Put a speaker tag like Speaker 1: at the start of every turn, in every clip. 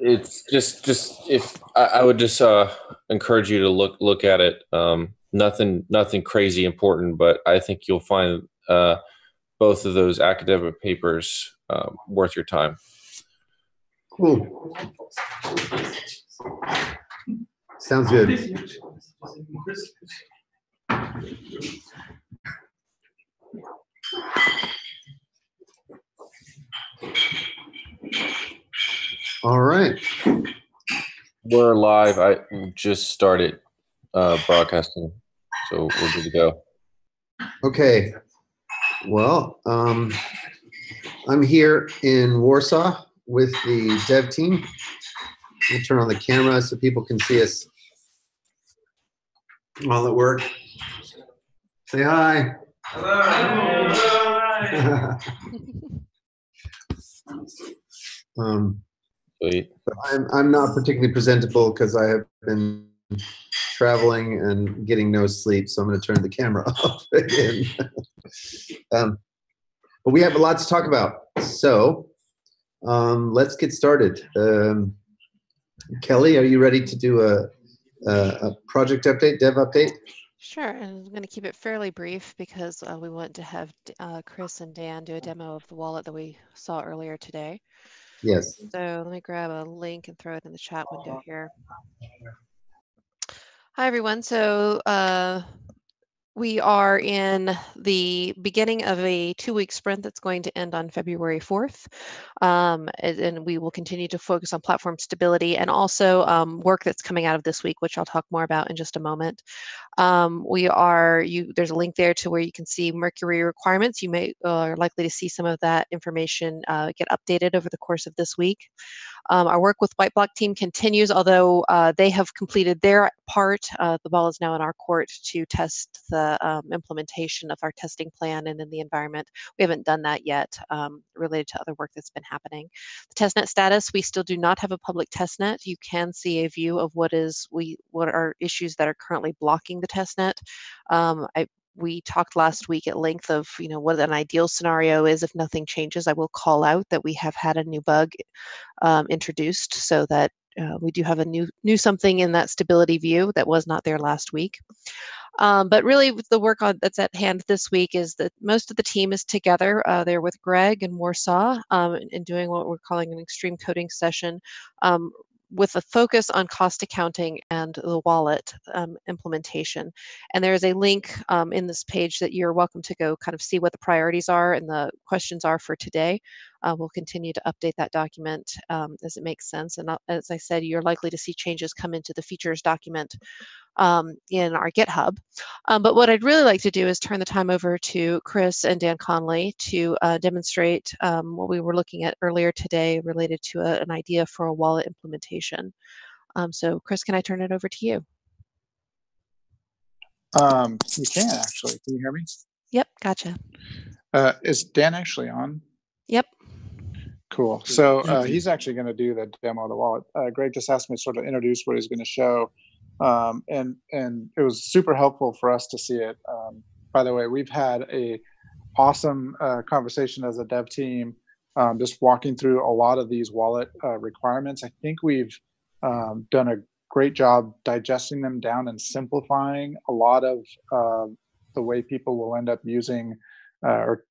Speaker 1: It's just if I would just encourage you to look at it. Nothing crazy important, but I think you'll find both of those academic papers worth your time.
Speaker 2: Cool. Sounds good. All right.
Speaker 1: We're live. I just started broadcasting, so we're good to go.
Speaker 2: Okay. Well, I'm here in Warsaw with the dev team. I'll turn on the camera so people can see us all at work. Say hi. Hello.
Speaker 1: Sweet.
Speaker 2: I'm not particularly presentable because I have been traveling and getting no sleep, so I'm going to turn the camera off again. But we have a lot to talk about, so let's get started. Kelly, are you ready to do a project update, dev update?
Speaker 3: Sure, and I'm going to keep it fairly brief because we want to have Chris and Dan do a demo of the wallet that we saw earlier today.
Speaker 2: Yes.
Speaker 3: So let me grab a link and throw it in the chat window here. Hi, everyone. So we are in the beginning of a 2-week sprint that's going to end on February 4th. And we will continue to focus on platform stability and also work that's coming out of this week, which I'll talk more about in just a moment. There's a link there to where you can see Mercury requirements. You are likely to see some of that information get updated over the course of this week. Our work with White Block team continues, although they have completed their part. The ball is now in our court to test the implementation of our testing plan and in the environment. We haven't done that yet related to other work that's been happening. The testnet status, we still do not have a public testnet. You can see a view of what are issues that are currently blocking the testnet. We talked last week at length of what an ideal scenario is if nothing changes. I will call out that we have had a new bug introduced so that we do have a new something in that stability view that was not there last week. But really the work that's at hand this week is that most of the team is together. They're with Greg in Warsaw and doing what we're calling an extreme coding session with a focus on cost accounting and the wallet implementation. And there is a link in this page that you're welcome to go kind of see what the priorities are and the questions are for today. We'll continue to update that document as it makes sense. And as I said, you're likely to see changes come into the features document in our GitHub. But what I'd really like to do is turn the time over to Chris and Dan Connolly to demonstrate what we were looking at earlier today related to an idea for a wallet implementation. So Chris, can I turn it over to you?
Speaker 4: You can actually. Can you hear me?
Speaker 3: Yep, gotcha.
Speaker 4: Is Dan actually on?
Speaker 3: Yep.
Speaker 4: Cool. So he's actually going to do the demo of the wallet. Greg just asked me to sort of introduce what he's going to show. And it was super helpful for us to see it. By the way, we've had a awesome conversation as a dev team, just walking through a lot of these wallet requirements. I think we've done a great job digesting them down and simplifying a lot of the way people will end up using or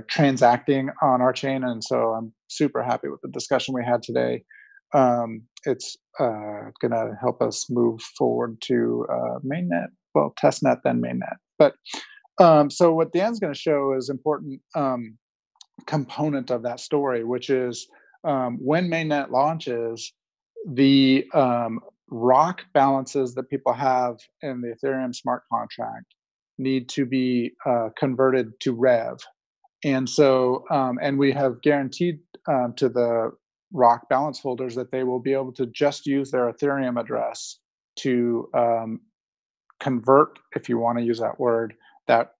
Speaker 4: transacting on RChain. And so I'm super happy with the discussion we had today. It's going to help us move forward to mainnet, well, testnet, then mainnet. But so what Dan's going to show is important component of that story, which is when mainnet launches, the ROC balances that people have in the Ethereum smart contract need to be converted to Rev. And so, and we have guaranteed to the ROC balance holders that they will be able to just use their Ethereum address to convert, if you want to use that word, that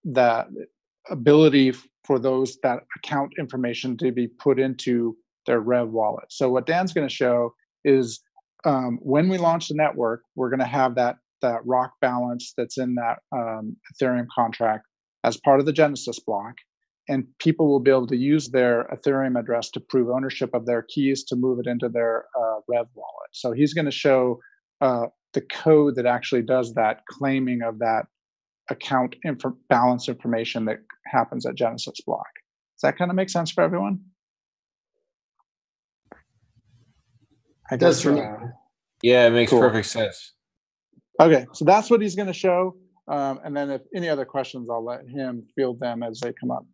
Speaker 4: ability for those that account information to be put into their Rev wallet. So what Dan's going to show is when we launch the network, we're going to have that ROC balance that's in that Ethereum contract as part of the Genesis block. and people will be able to use their Ethereum address to prove ownership of their keys to move it into their Rev wallet. So he's going to show the code that actually does that claiming of that account balance information that happens at Genesis block. Does that kind of make sense for everyone?
Speaker 2: It does for me.
Speaker 1: Yeah, it makes
Speaker 4: Cool.
Speaker 1: perfect sense.
Speaker 4: Okay, so that's what he's going to show. And then if any other questions, I'll let him field them as they come up.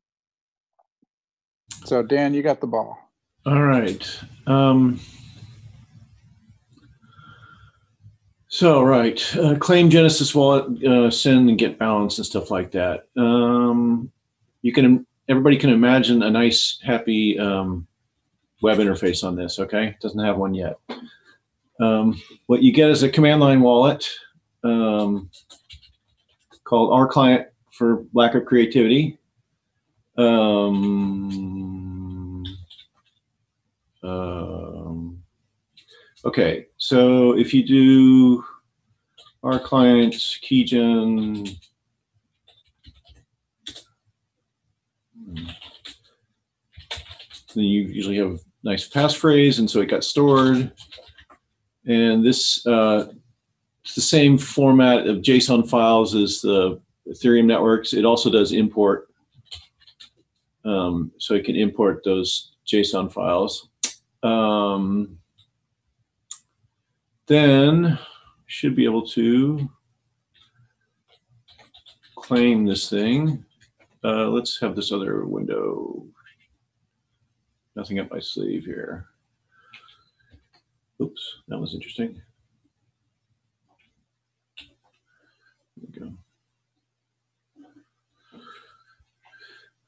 Speaker 4: So Dan, you got the ball.
Speaker 5: All right. Claim Genesis wallet, send and get balance and stuff like that. Everybody can imagine a nice, happy web interface on this. Okay, doesn't have one yet. What you get is a command line wallet called RChain for lack of creativity. Okay, so if you do RChain keygen, then you usually have a nice passphrase, and so it got stored. And this it's the same format of JSON files as the Ethereum networks. It also does import, so it can import those JSON files. Then should be able to claim this thing. Let's have this other window. Nothing up my sleeve here. Oops, that was interesting. There we go.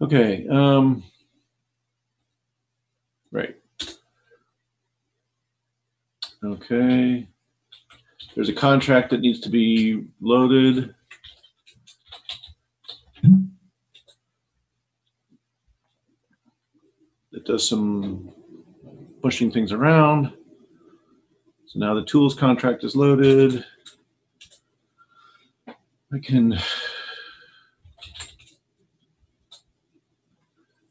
Speaker 5: Okay. Right. Okay. There's a contract that needs to be loaded. It does some pushing things around. So now the tools contract is loaded. I can,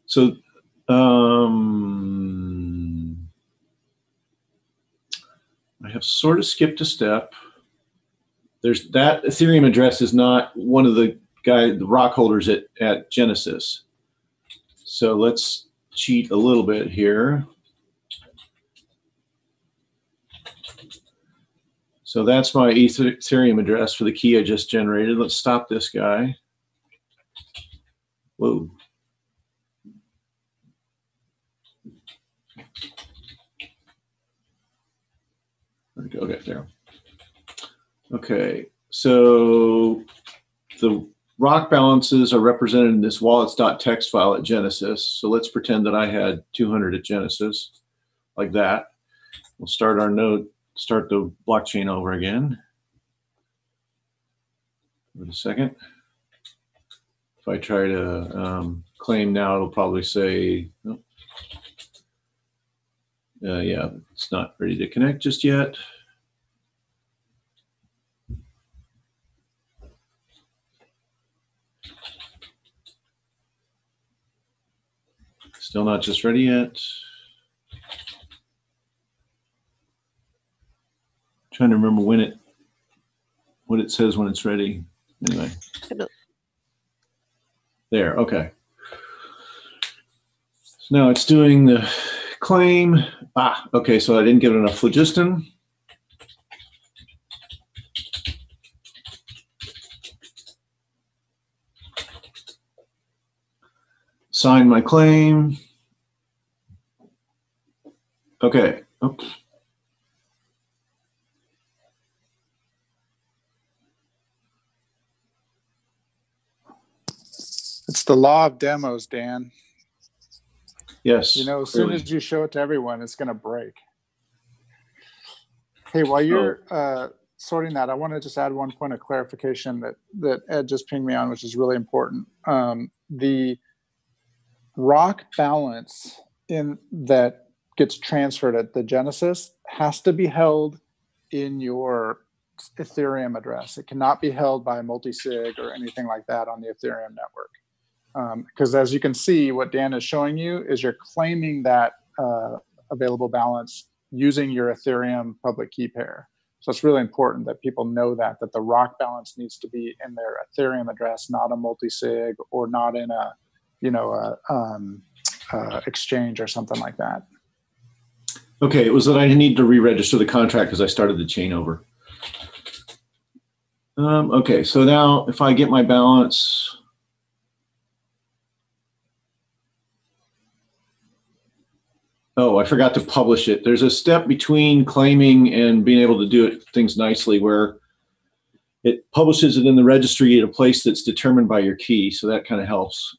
Speaker 5: so I have sort of skipped a step. There's that Ethereum address is not one of the rock holders at Genesis. So let's cheat a little bit here. So that's my Ethereum address for the key I just generated. Let's stop this guy. Whoa. There we go. Okay, there. Okay, so the rock balances are represented in this wallets.txt file at Genesis. So let's pretend that I had 200 at Genesis, like that. We'll start our node, start the blockchain over again. Wait a second. If I try to claim now, it'll probably say, oh, yeah, it's not ready to connect just yet. Still not just ready yet. Trying to remember what it says when it's ready. Anyway. There, okay. So now it's doing the claim. Okay, so I didn't get enough phlogiston. Sign my claim. Okay. Oops.
Speaker 4: It's the law of demos, Dan.
Speaker 5: Yes.
Speaker 4: You know, as soon as you show it to everyone, it's going to break. Hey, while you're sorting that, I want to just add one point of clarification that Ed just pinged me on, which is really important. The rock balance that gets transferred at the Genesis has to be held in your Ethereum address. It cannot be held by multi-sig or anything like that on the Ethereum network. Because as you can see, what Dan is showing you is you're claiming that available balance using your Ethereum public key pair. So it's really important that people know that the rock balance needs to be in their Ethereum address, not a multi-sig or not in a, exchange or something like that.
Speaker 5: Okay, it was that I need to re-register the contract because I started the chain over. Okay, so now if I get my balance, oh, I forgot to publish it. There's a step between claiming and being able to do things nicely where it publishes it in the registry at a place that's determined by your key, so that kind of helps.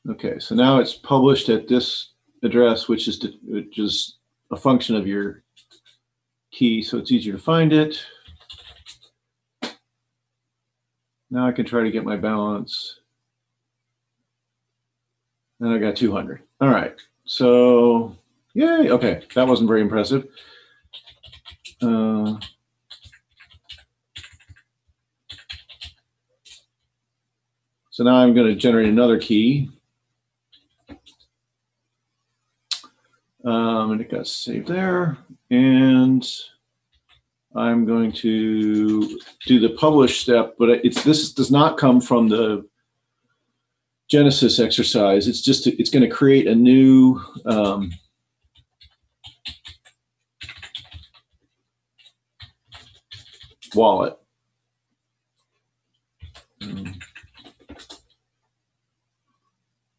Speaker 5: Okay, so now it's published at this address, which is a function of your key, so it's easier to find it. Now I can try to get my balance. And I got 200. All right, so yay, okay, that wasn't very impressive. So now I'm going to generate another key. And it got saved there. And I'm going to do the publish step, but this does not come from the Genesis exercise. It's just, it's going to create a new wallet.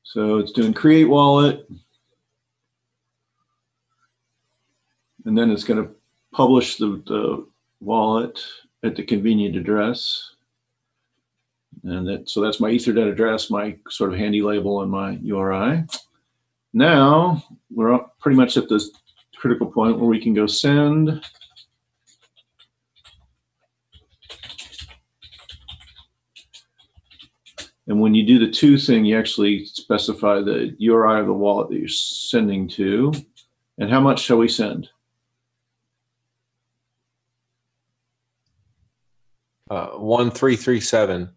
Speaker 5: So it's doing create wallet. And then it's going to publish the wallet at the convenient address. And so that's my Ethernet address, my sort of handy label, and my URI. Now we're pretty much at this critical point where we can go send. And when you do the to thing, you actually specify the URI of the wallet that you're sending to. And how much shall we send?
Speaker 1: 1337.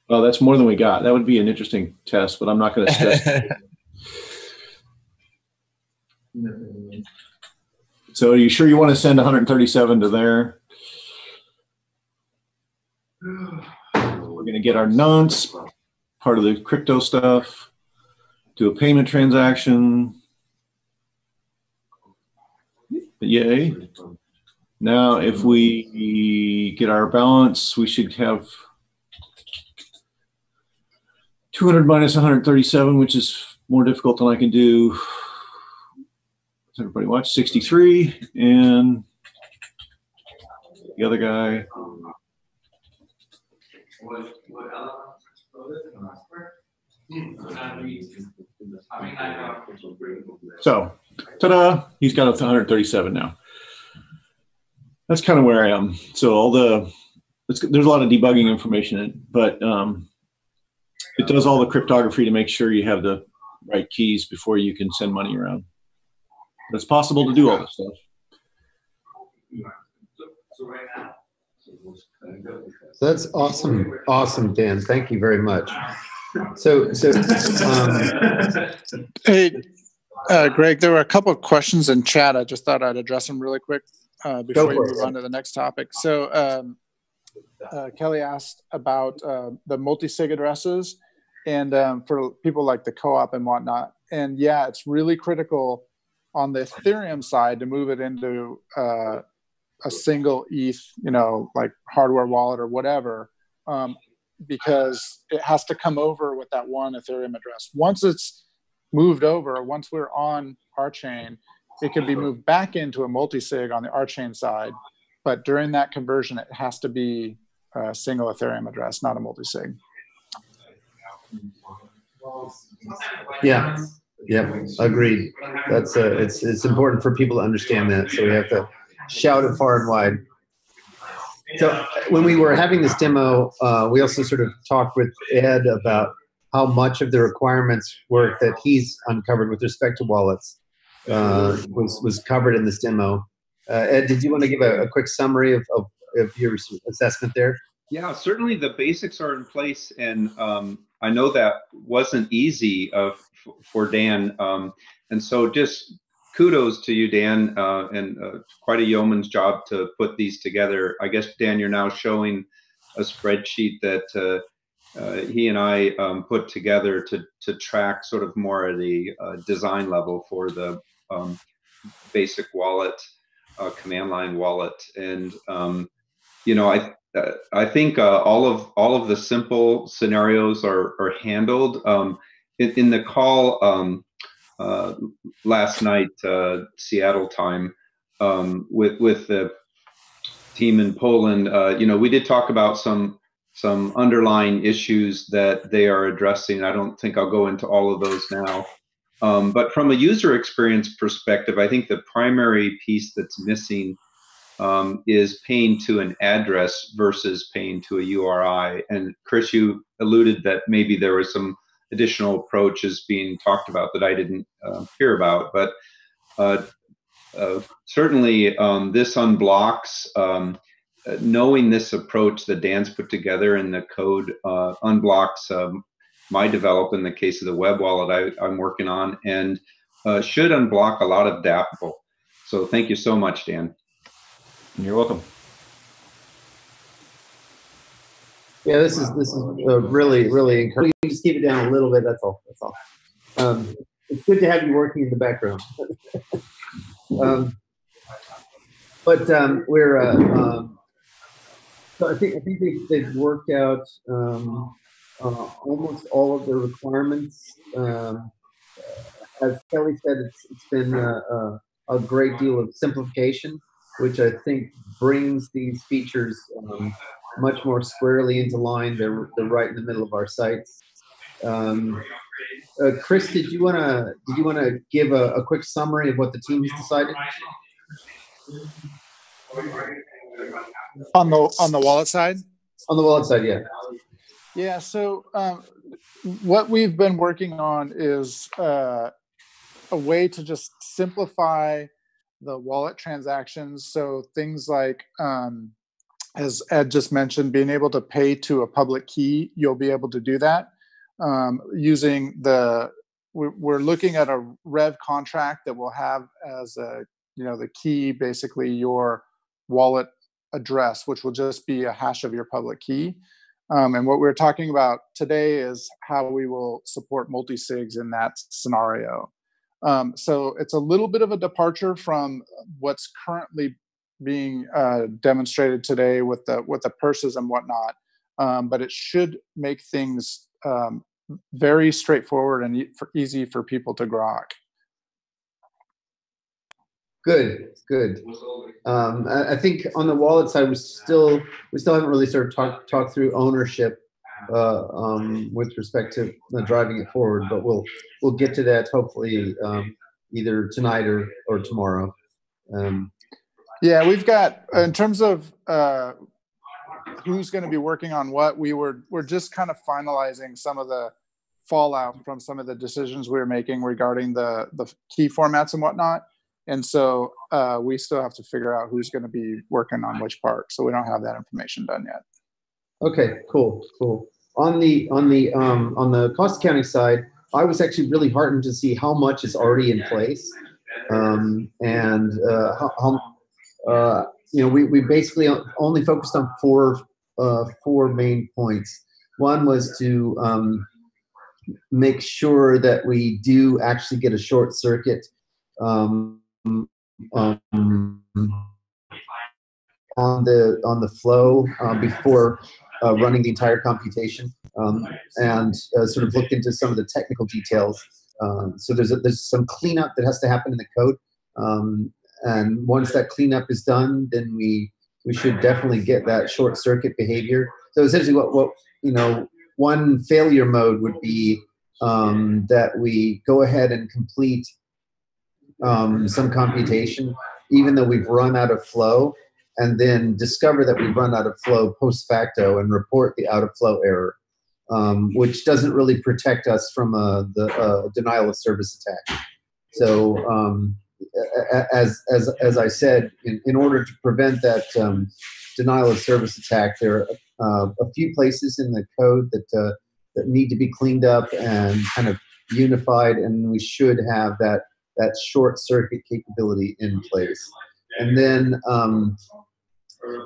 Speaker 5: Oh, that's more than we got. That would be an interesting test, but I'm not going to stress it. So are you sure you want to send 137 to there? We're going to get our nonce, part of the crypto stuff, do a payment transaction. Yay. Now, if we get our balance, we should have 200 minus 137, which is more difficult than I can do. Does everybody watch? 63. And the other guy. So, ta-da, he's got 137 now. That's kind of where I am. So there's a lot of debugging information in it, but it does all the cryptography to make sure you have the right keys before you can send money around. But it's possible to do all this stuff.
Speaker 2: That's awesome. Awesome, Dan. Thank you very much.
Speaker 4: Hey, Greg, there were a couple of questions in chat. I just thought I'd address them really quick before you move on to the next topic. So Kelly asked about the multi-sig addresses and for people like the co-op and whatnot. And yeah, it's really critical on the Ethereum side to move it into a single ETH, like hardware wallet or whatever, because it has to come over with that one Ethereum address. Once it's moved over, once we're on RChain, it can be moved back into a multi-sig on the RChain side. But during that conversion, it has to be a single Ethereum address, not a multi-sig.
Speaker 2: Yeah. Yep. Agreed. That's it's important for people to understand that. So we have to shout it far and wide. So when we were having this demo, we also sort of talked with Ed about how much of the requirements work that he's uncovered with respect to wallets was covered in this demo. Ed, did you want to give a quick summary of your assessment there?
Speaker 6: Yeah, certainly the basics are in place, and I know that wasn't easy for Dan, and so just kudos to you, Dan, and quite a yeoman's job to put these together. I guess, Dan, you're now showing a spreadsheet that he and I put together to track sort of more at the design level for the basic wallet, command line wallet, and I think all of the simple scenarios are handled. In the call last night, Seattle time, with the team in Poland, we did talk about some underlying issues that they are addressing. I don't think I'll go into all of those now. But from a user experience perspective, I think the primary piece that's missing is paying to an address versus paying to a URI. And Chris, you alluded that maybe there was some additional approaches being talked about that I didn't hear about. But certainly this unblocks, knowing this approach that Dan's put together in the code unblocks my development in the case of the web wallet I'm working on, and should unblock a lot of DAppable. So thank you so much, Dan.
Speaker 5: You're welcome.
Speaker 2: Yeah, this is really, really encouraging. Just keep it down a little bit. That's all. That's all. It's good to have you working in the background. We're so I think they've worked out almost all of the requirements. As Kelly said, it's been a great deal of simplification, which I think brings these features much more squarely into line. They're right in the middle of our sites. Chris, did you wanna give a quick summary of what the team has decided?
Speaker 4: On the wallet side?
Speaker 2: On the wallet side, yeah.
Speaker 4: Yeah. So what we've been working on is a way to just simplify the wallet transactions. So things like, as Ed just mentioned, being able to pay to a public key, you'll be able to do that using we're looking at a Rev contract that will have as the key, basically your wallet address, which will just be a hash of your public key. And what we're talking about today is how we will support multi-sigs in that scenario. So it's a little bit of a departure from what's currently being demonstrated today with the purses and whatnot, but it should make things very straightforward and easy for people to grok.
Speaker 2: Good. I think on the wallet side, we still haven't really sort of talked through ownership with respect to driving it forward, but we'll get to that hopefully either tonight or tomorrow.
Speaker 4: Yeah, we've got, in terms of who's going to be working on what, we're just kind of finalizing some of the fallout from some of the decisions we were making regarding the key formats and whatnot. And so we still have to figure out who's going to be working on which part. So we don't have that information done yet.
Speaker 2: Okay, cool. On the cost accounting side, I was actually really heartened to see how much is already in place, we basically only focused on four main points. One was to make sure that we do actually get a short circuit on the flow before running the entire computation, and sort of looked into some of the technical details. So there's some cleanup that has to happen in the code, and once that cleanup is done, then we should definitely get that short circuit behavior. So essentially, what one failure mode would be that we go ahead and complete some computation, even though we've run out of flow, and then discover that we've run out of flow post facto and report the out of flow error, which doesn't really protect us from the denial of service attack. So as I said, in order to prevent that denial of service attack, there are a few places in the code that need to be cleaned up and kind of unified, and we should have that short circuit capability in place. And then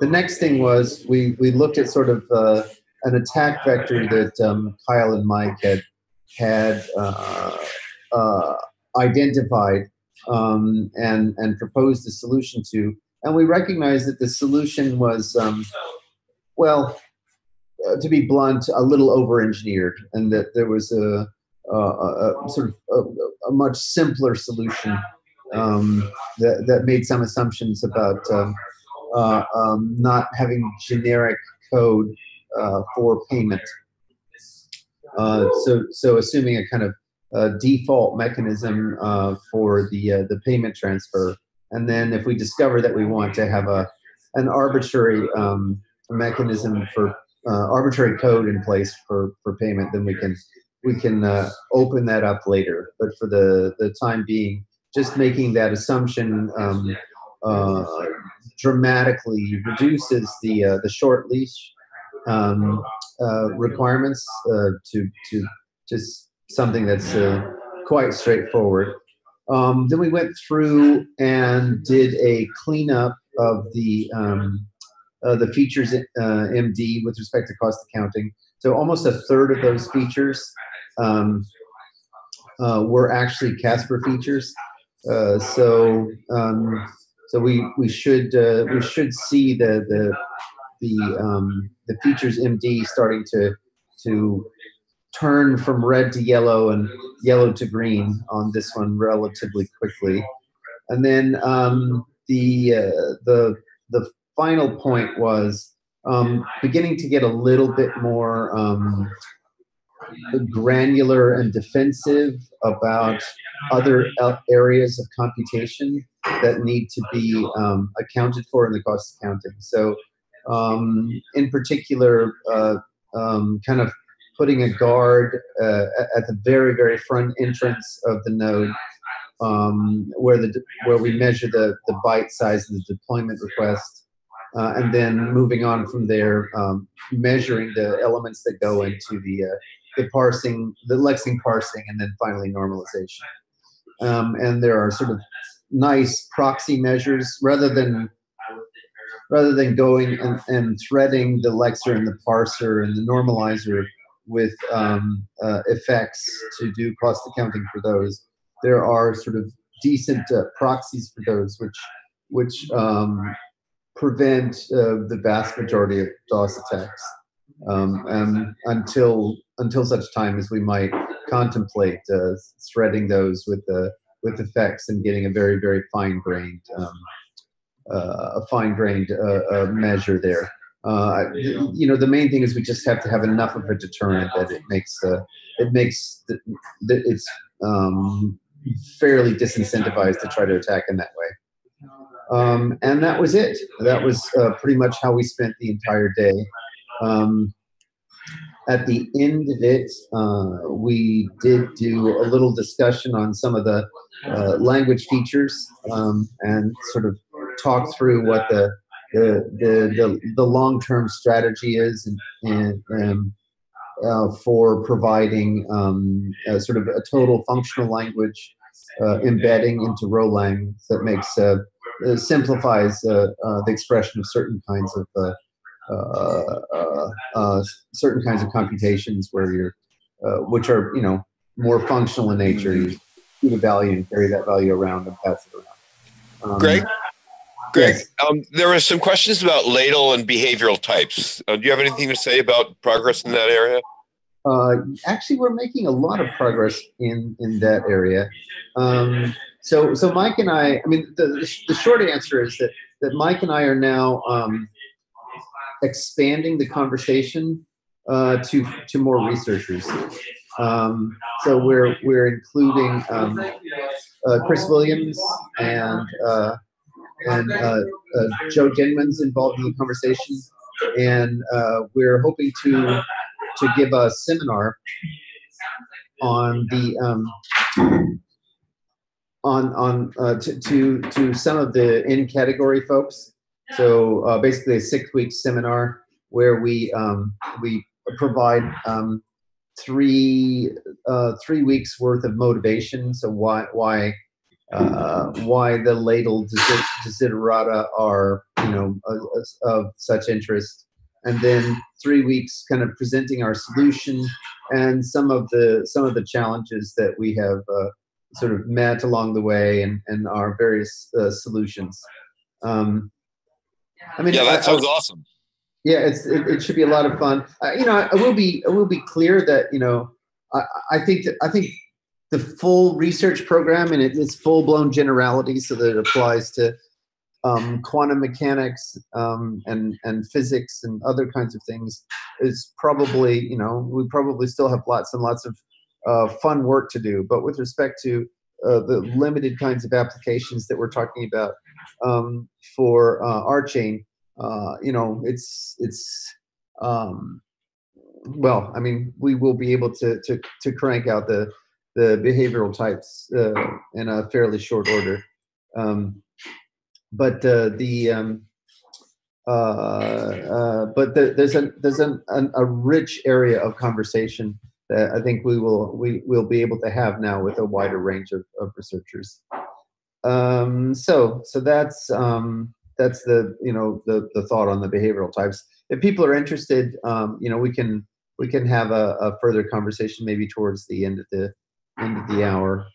Speaker 2: the next thing was we looked at sort of an attack vector that Kyle and Mike had identified and proposed a solution to, and we recognized that the solution was to be blunt, a little over-engineered, and that there was a sort of a much simpler solution that made some assumptions about not having generic code for payment. So assuming a kind of default mechanism for the payment transfer, and then if we discover that we want to have an arbitrary mechanism for arbitrary code in place for payment, then we can open that up later. But for the time being, just making that assumption dramatically reduces the short leash requirements to just something that's quite straightforward. Then we went through and did a cleanup of the features MD with respect to cost accounting. So almost a third of those features were actually Casper features. So we should see the features MD starting to turn from red to yellow and yellow to green on this one relatively quickly. And then the final point was beginning to get a little bit more granular and defensive about other areas of computation that need to be accounted for in the cost accounting. So in particular, kind of putting a guard at the very, very front entrance of the node, where we measure the byte size of the deployment request, and then moving on from there, measuring the elements that go into the parsing, the lexing parsing, and then finally normalization. And there are sort of nice proxy measures rather than going and threading the lexer and the parser and the normalizer with effects to do cost accounting for those. There are sort of decent proxies for those, which prevent the vast majority of DOS attacks until such time as we might contemplate threading those with effects and getting a very, very fine-grained measure there. The main thing is we just have to have enough of a deterrent that it makes it's fairly disincentivized to try to attack in that way. And that was it. That was pretty much how we spent the entire day. At the end of it, we did do a little discussion on some of the language features and sort of talk through what the long-term strategy is and for providing sort of a total functional language embedding into Rolang that makes simplifies the expression of certain kinds of computations where you're which are more functional in nature. You keep a value and carry that value around and pass it around.
Speaker 7: Greg,
Speaker 2: yes.
Speaker 7: There were some questions about ladle and behavioral types. Do you have anything to say about progress in that area?
Speaker 2: Actually, we're making a lot of progress in that area. So Mike and I mean, the short answer is that Mike and I are now expanding the conversation to more researchers. So we're including Chris Williams and Joe Denman's involved in the conversation, and we're hoping to give a seminar on the to some of the in category folks. So basically a 6-week seminar where we provide 3 weeks worth of motivation. So why the ladle desiderata are of such interest, and then 3 weeks kind of presenting our solution and some of the challenges that we have sort of met along the way, and our various solutions. I mean,
Speaker 7: yeah, that sounds awesome.
Speaker 2: Yeah, it should be a lot of fun. I will be clear that I think the full research program and its full blown generality, so that it applies to quantum mechanics and physics and other kinds of things, is probably we probably still have lots and lots of fun work to do. But with respect to the limited kinds of applications that we're talking about for RChain, it's well, I mean, we will be able to crank out the behavioral types in a fairly short order. But there's a rich area of conversation that I think we'll be able to have now with a wider range of researchers. So that's the the thought on the behavioral types. If people are interested, we can have a further conversation maybe towards the end of the hour.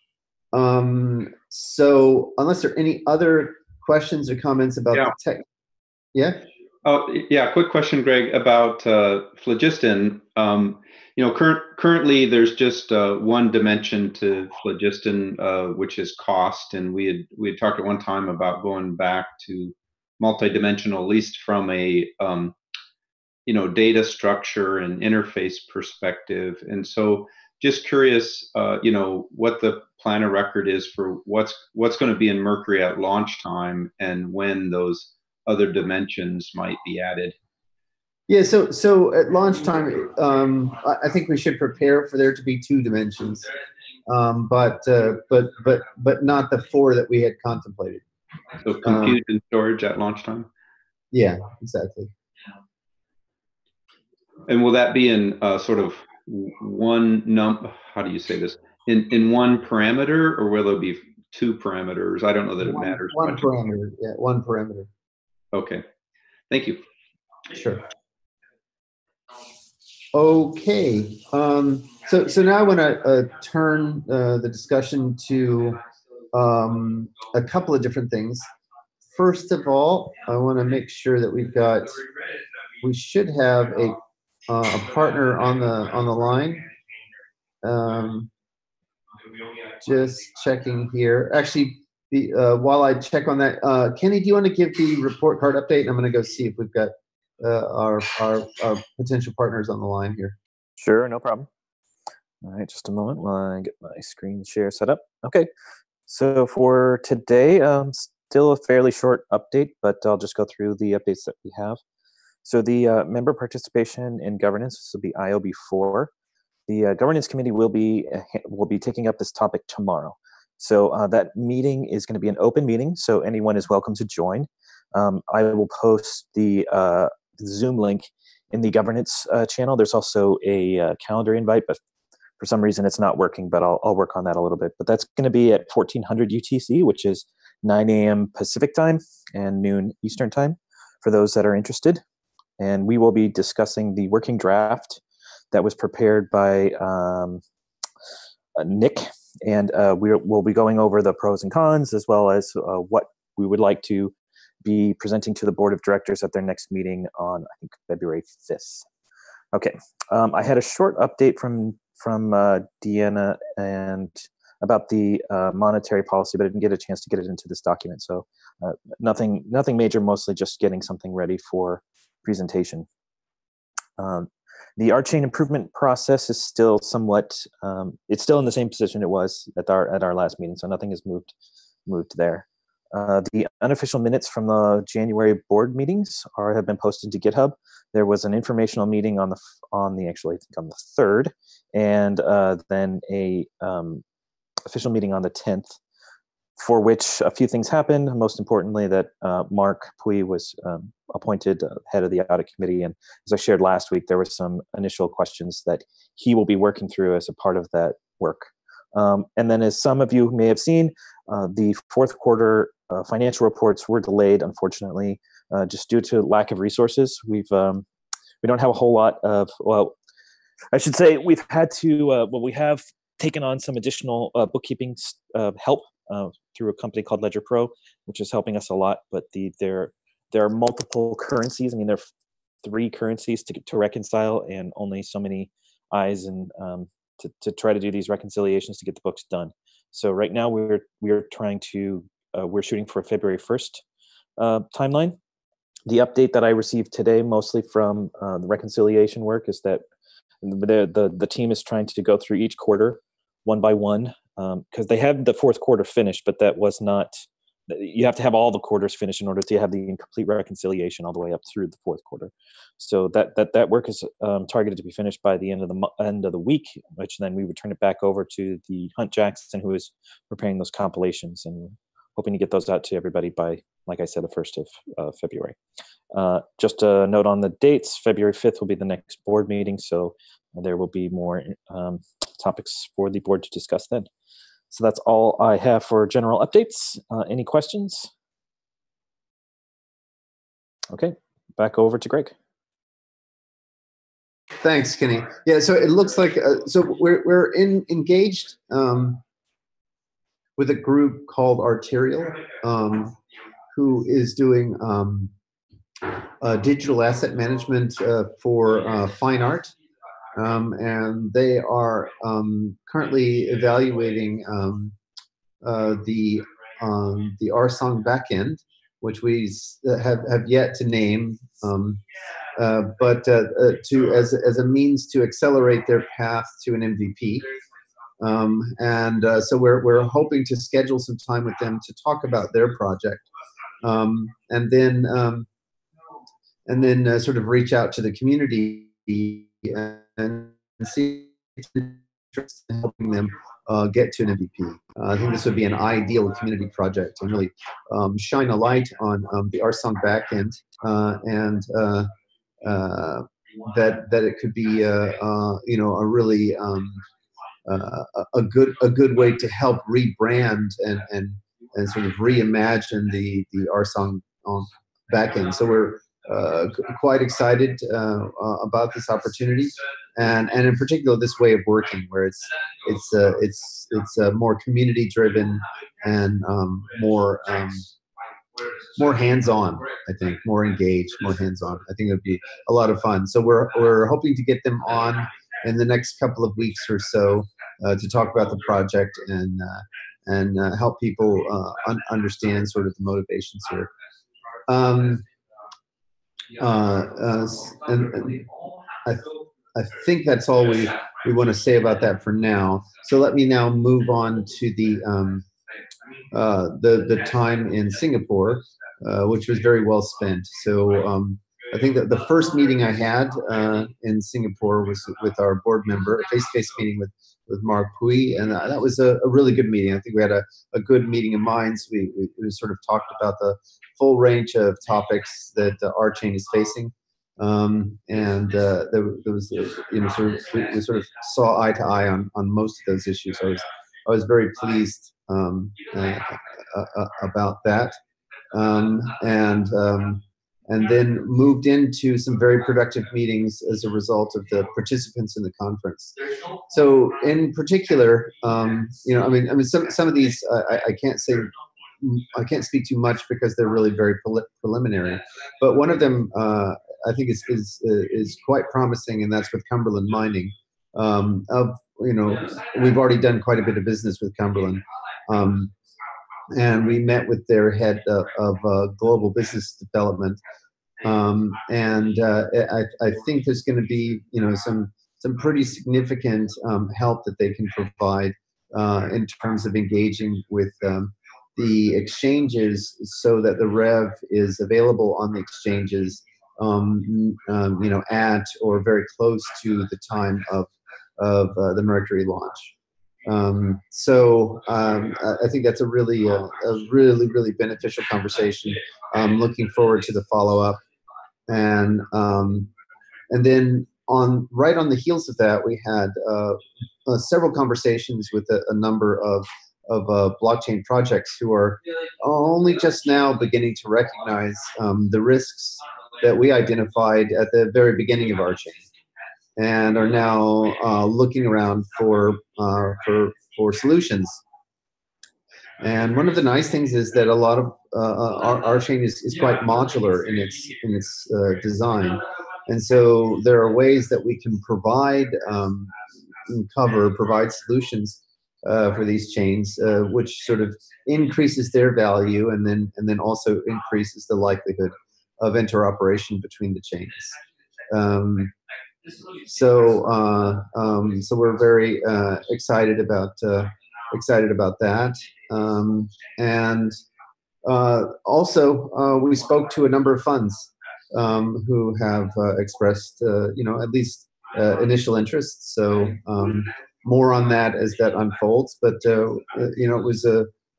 Speaker 2: So unless there are any other questions or comments about the tech. Yeah.
Speaker 6: Oh, yeah. Quick question, Greg, about phlogiston. Currently there's just one dimension to phlogiston, which is cost, and we had talked at one time about going back to multidimensional, at least from a data structure and interface perspective. And so, just curious, what the plan of record is for what's going to be in Mercury at launch time, and when those other dimensions might be added.
Speaker 2: Yeah, so at launch time, I think we should prepare for there to be 2 dimensions, but not the 4 that we had contemplated.
Speaker 6: So compute and storage at launch time.
Speaker 2: Yeah, exactly.
Speaker 6: And will that be in sort of one how do you say this? In one parameter, or will there be 2 parameters? I don't know that it matters.
Speaker 2: One parameter, yeah, one parameter.
Speaker 6: Okay, thank you.
Speaker 2: Sure. Okay, so now I want to turn the discussion to a couple of different things. First of all, I want to make sure that we should have a partner on the line. Just checking here. Actually, while I check on that, Kenny, do you want to give the report card update? I'm going to go see if we've got our potential partners on the line here.
Speaker 8: Sure, no problem. All right, just a moment while I get my screen share set up. Okay, so for today, still a fairly short update, but I'll just go through the updates that we have. So the member participation in governance, this will be IOB4. The governance committee will be taking up this topic tomorrow. So that meeting is going to be an open meeting, so anyone is welcome to join. I will post the Zoom link in the governance channel. There's also a calendar invite, but for some reason it's not working, but I'll work on that a little bit. But that's going to be at 1400 UTC, which is 9 a.m. Pacific time and noon Eastern time for those that are interested. And we will be discussing the working draft that was prepared by Nick, and we'll be going over the pros and cons, as well as what we would like to be presenting to the board of directors at their next meeting on, I think, February 5th. Okay, I had a short update from Deanna and about the monetary policy, but I didn't get a chance to get it into this document. So nothing major, mostly just getting something ready for presentation. The RChain improvement process is still somewhat, it's still in the same position it was at our last meeting, so nothing has moved there. The unofficial minutes from the January board meetings have been posted to GitHub. There was an informational meeting on the 3rd, and then a official meeting on the 10th, for which a few things happened. Most importantly, that Mark Pui was appointed head of the audit committee, and as I shared last week, there were some initial questions that he will be working through as a part of that work. And then, as some of you may have seen, the fourth quarter financial reports were delayed, unfortunately, just due to lack of resources. We don't have a whole lot of, well, I should say we've had to, we have taken on some additional bookkeeping help through a company called Ledger Pro, which is helping us a lot. But there are multiple currencies. I mean, there are 3 currencies to reconcile, and only so many eyes and to try to do these reconciliations to get the books done. So right now we're trying to we're shooting for a February 1st timeline. The update that I received today, mostly from the reconciliation work, is that the team is trying to go through each quarter one by one, because they have the fourth quarter finished, but that was not. You have to have all the quarters finished in order to have the complete reconciliation all the way up through the fourth quarter. So that work is targeted to be finished by the end of the week, which then we would turn it back over to the Hunt Jackson, who is preparing those compilations, and hoping to get those out to everybody by, like I said, the 1st of February. Just a note on the dates: February 5th will be the next board meeting, so there will be more topics for the board to discuss then. So that's all I have for general updates. Any questions? Okay, back over to Greg.
Speaker 2: Thanks, Kenny. Yeah, so it looks like so we're engaged with a group called RChain, who is doing digital asset management for fine art. And they are currently evaluating the RSong backend, which we have yet to name, but as a means to accelerate their path to an MVP. So we're hoping to schedule some time with them to talk about their project, and then sort of reach out to the community and see interest in helping them get to an MVP. I think this would be an ideal community project and really shine a light on the RSong backend, and that it could be a really a good way to help rebrand and sort of reimagine the RSong backend. So we're quite excited about this opportunity, and in particular this way of working, where it's more community driven and more hands-on. I think more engaged, more hands-on. I think it would be a lot of fun. So we're hoping to get them on in the next couple of weeks or so to talk about the project and help people understand sort of the motivations here. And I think that's all we want to say about that for now. So let me now move on to the time in Singapore, which was very well spent. So I think that the first meeting I had in Singapore was with our board member, a face-to-face meeting with Mark Pui, and that was a really good meeting. I think we had a good meeting of minds. We sort of talked about the full range of topics that RChain is facing, and there was we sort of saw eye to eye on most of those issues. I was very pleased about that, and then moved into some very productive meetings as a result of the participants in the conference. So in particular, I mean, some of these I can't say. I can't speak too much because they're really very preliminary. But one of them I think is quite promising, and that's with Cumberland Mining. We've already done quite a bit of business with Cumberland, and we met with their head of global business development. And I think there's going to be some pretty significant help that they can provide in terms of engaging with the exchanges so that the rev is available on the exchanges, at or very close to the time of the Mercury launch. I think that's a really beneficial conversation. I'm looking forward to the follow-up, and then right on the heels of that, we had several conversations with a number of blockchain projects who are only just now beginning to recognize the risks that we identified at the very beginning of RChain, and are now looking around for solutions. And one of the nice things is that a lot of RChain is quite modular in its design, and so there are ways that we can provide solutions for these chains, which sort of increases their value, and then also increases the likelihood of interoperation between the chains. So we're very excited about that, and also we spoke to a number of funds who have expressed at least initial interest. So more on that as that unfolds. But it was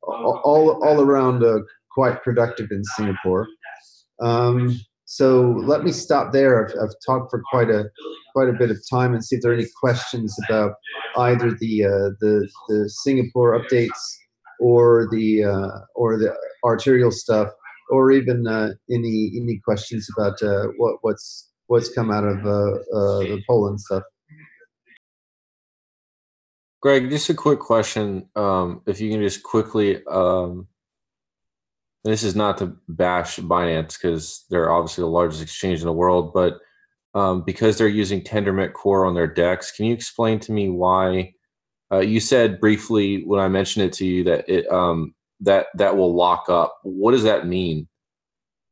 Speaker 2: all around quite productive in Singapore. So let me stop there. I've talked for quite a bit of time, and see if there are any questions about either the Singapore updates or the arterial stuff, or even any questions about what's come out of the Poland stuff.
Speaker 1: Greg, just a quick question. If you can just quickly, this is not to bash Binance because they're obviously the largest exchange in the world, but because they're using Tendermint Core on their DEX, can you explain to me why? You said briefly when I mentioned it to you that it that will lock up. What does that mean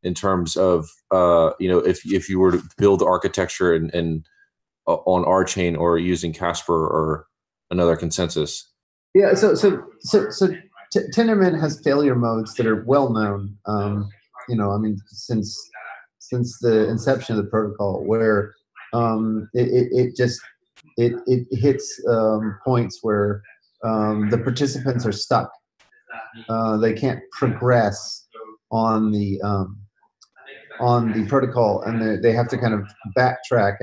Speaker 1: in terms of if you were to build architecture and on RChain or using Casper or another consensus?
Speaker 2: Yeah, so Tendermint has failure modes that are well known. Since the inception of the protocol, where it hits points where the participants are stuck. They can't progress on the protocol, and they have to kind of backtrack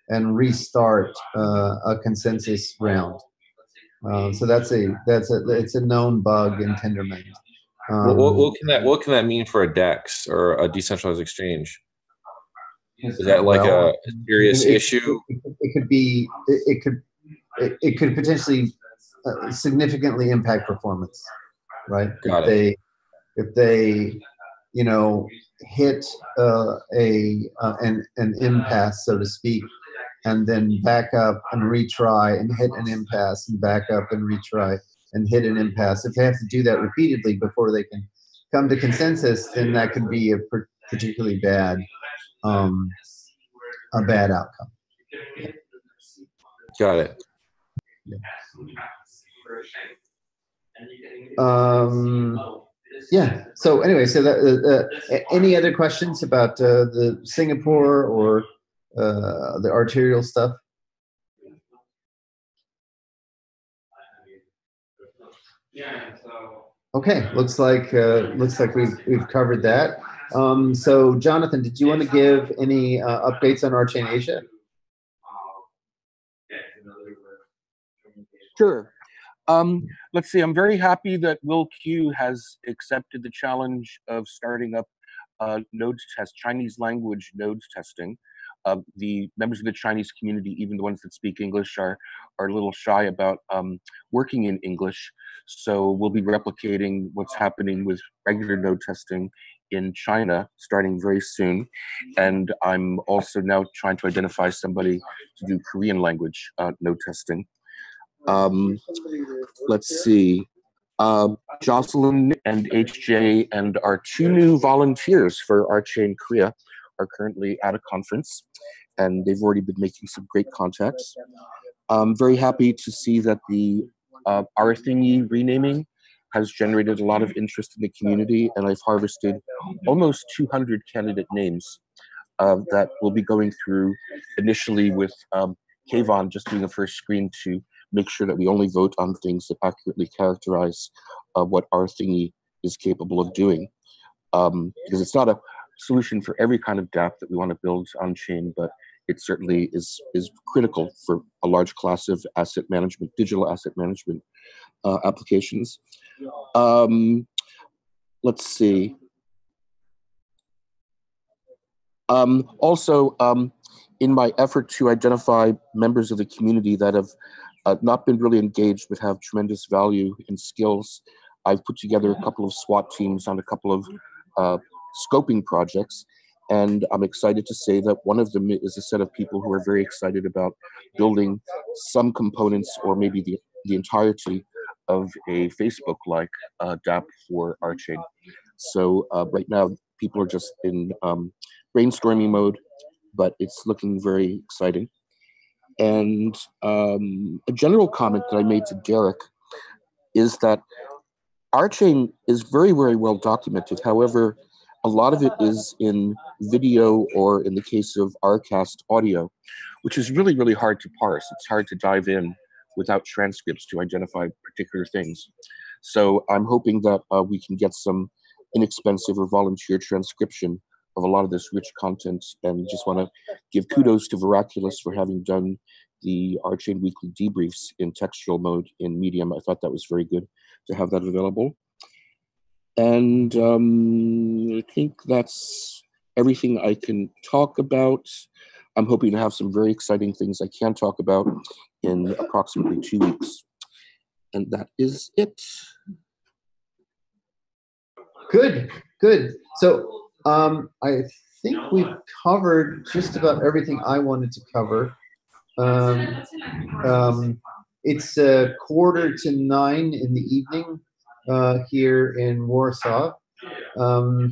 Speaker 2: and restart a consensus round. So it's a known bug in Tendermint.
Speaker 1: What can that mean for a DEX or a decentralized exchange? Is that like a serious issue?
Speaker 2: It could potentially significantly impact performance, right?
Speaker 1: Got
Speaker 2: it. If they hit an impasse, so to speak, and then back up and retry and hit an impasse and back up and retry and hit an impasse. If they have to do that repeatedly before they can come to consensus, then that could be a particularly bad outcome. Yeah.
Speaker 1: Got it.
Speaker 2: Yeah. So anyway, so any other questions about the Singapore or the arterial stuff? Okay, looks like we've covered that. So Jonathan, did you want to give any updates on RChain Asia?
Speaker 9: Sure. Let's see. I'm very happy that Will Q has accepted the challenge of starting up nodes test, Chinese language nodes testing. The members of the Chinese community, even the ones that speak English, are a little shy about working in English. So we'll be replicating what's happening with regular node testing in China starting very soon. And I'm also now trying to identify somebody to do Korean language node testing. Let's see. Jocelyn and HJ and our two new volunteers for RChain Korea are currently at a conference, and they've already been making some great contacts. I'm very happy to see that the our thingy renaming has generated a lot of interest in the community, and I've harvested almost 200 candidate names that we'll be going through initially with Kayvon just doing a first screen to make sure that we only vote on things that accurately characterize what our thingy is capable of doing. Because it's not a solution for every kind of DApp that we want to build on chain, but it certainly is critical for a large class of asset management, digital asset management applications. Let's see. Also, in my effort to identify members of the community that have not been really engaged but have tremendous value and skills, I've put together a couple of SWAT teams on a couple of scoping projects. And I'm excited to say that one of them is a set of people who are very excited about building some components or maybe the entirety of a Facebook-like DApp for RChain. So right now, people are just in brainstorming mode, but it's looking very exciting. And a general comment that I made to Derek is that RChain is very, very well documented. However, a lot of it is in video or in the case of RCast audio, which is really, really hard to parse. It's hard to dive in without transcripts to identify particular things. So I'm hoping that we can get some inexpensive or volunteer transcription of a lot of this rich content, and just want to give kudos to Veraculous for having done the RChain weekly debriefs in textual mode in Medium. I thought that was very good to have that available. And I think that's everything I can talk about. I'm hoping to have some very exciting things I can talk about in approximately 2 weeks. And that is it.
Speaker 2: Good, good. So I think we've covered just about everything I wanted to cover. It's 8:45 in the evening here in Warsaw. I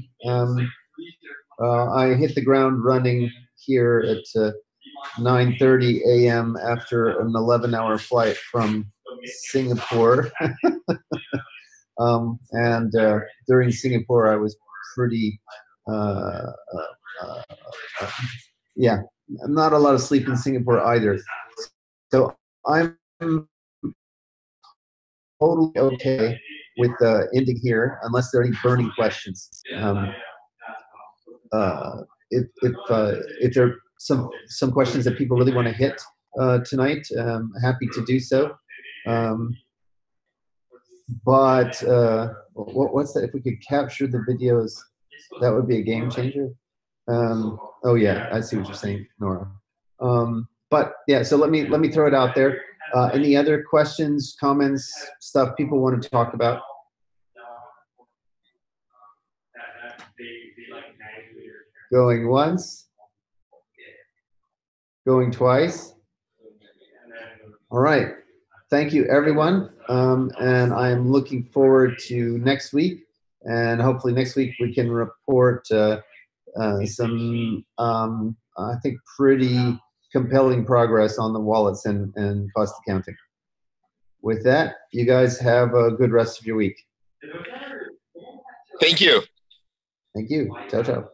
Speaker 2: hit the ground running here at 9:30 a.m. after an 11-hour flight from Singapore. And during Singapore, I was pretty, yeah, not a lot of sleep in Singapore either. So I'm totally okay with ending here, unless there are any burning questions. If there are some questions that people really want to hit tonight, I'm happy to do so. But what's that? If we could capture the videos, that would be a game changer. Oh yeah, I see what you're saying, Nora. But yeah, so let me throw it out there. Any other questions, comments, stuff people want to talk about? Going once, going twice. All right. Thank you, everyone. And I'm looking forward to next week. And hopefully next week we can report some, I think, pretty compelling progress on the wallets and cost accounting. With that, you guys have a good rest of your week.
Speaker 7: Thank you.
Speaker 2: Thank you. Ciao, ciao.